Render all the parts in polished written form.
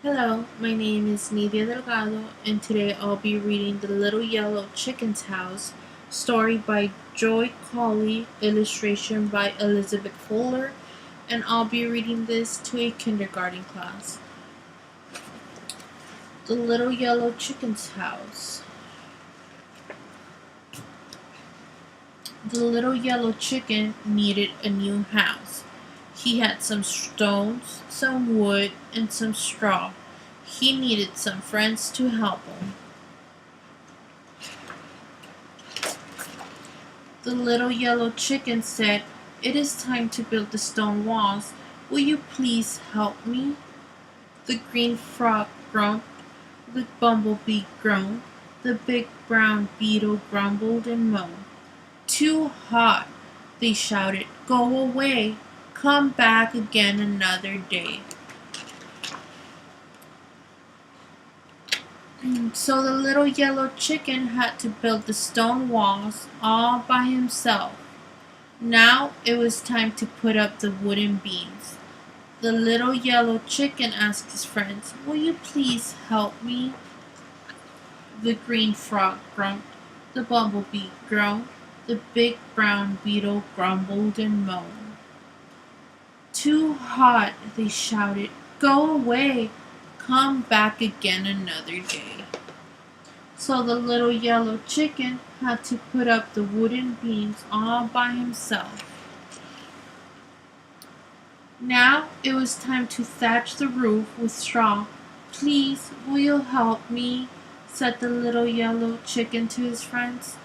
Hello, my name is Nydia Delgado, and today I'll be reading The Little Yellow Chicken's House, story by Cowley, illustration by Elizabeth Fuller, and I'll be reading this to a kindergarten class. The Little Yellow Chicken's House. The little yellow chicken needed a new house. He had some stones, some wood, and some straw. He needed some friends to help him. The little yellow chicken said, "It is time to build the stone walls. Will you please help me?" The green frog groaned. The bumblebee groaned. The big brown beetle grumbled and moaned. "Too hot," they shouted. "Go away. Come back again another day." So the little yellow chicken had to build the stone walls all by himself. Now it was time to put up the wooden beams. The little yellow chicken asked his friends, "Will you please help me?" The green frog groaned. The bumblebee groaned. The big brown beetle grumbled and moaned. "Too hot," they shouted. "Go away. Come back again another day." So the little yellow chicken had to put up the wooden beams all by himself. Now it was time to thatch the roof with straw. "Please, will you help me?" said the little yellow chicken to his friends.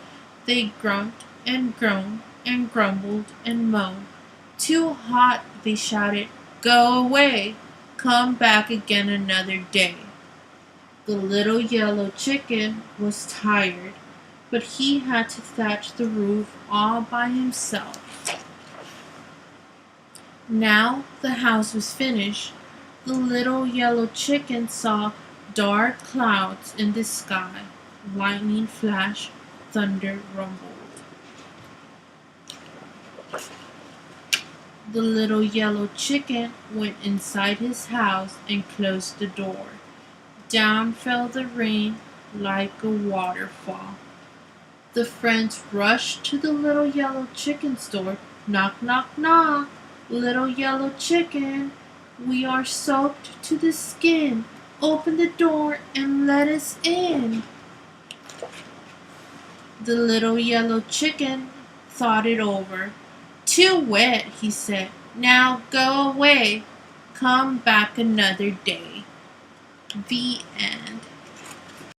They grunt and groaned and grumbled and moaned. "Too hot," they shouted. "Go away. Come back again another day." The little yellow chicken was tired, but he had to thatch the roof all by himself. Now the house was finished. The little yellow chicken saw dark clouds in the sky. Lightning flashed, thunder rumbled. The little yellow chicken went inside his house and closed the door. Down fell the rain like a waterfall. The friends rushed to the little yellow chicken's door. "Knock, knock, knock. Little yellow chicken, we are soaked to the skin. Open the door and let us in." The little yellow chicken thought it over. "Too wet," he said. "Now go away. Come back another day." The end.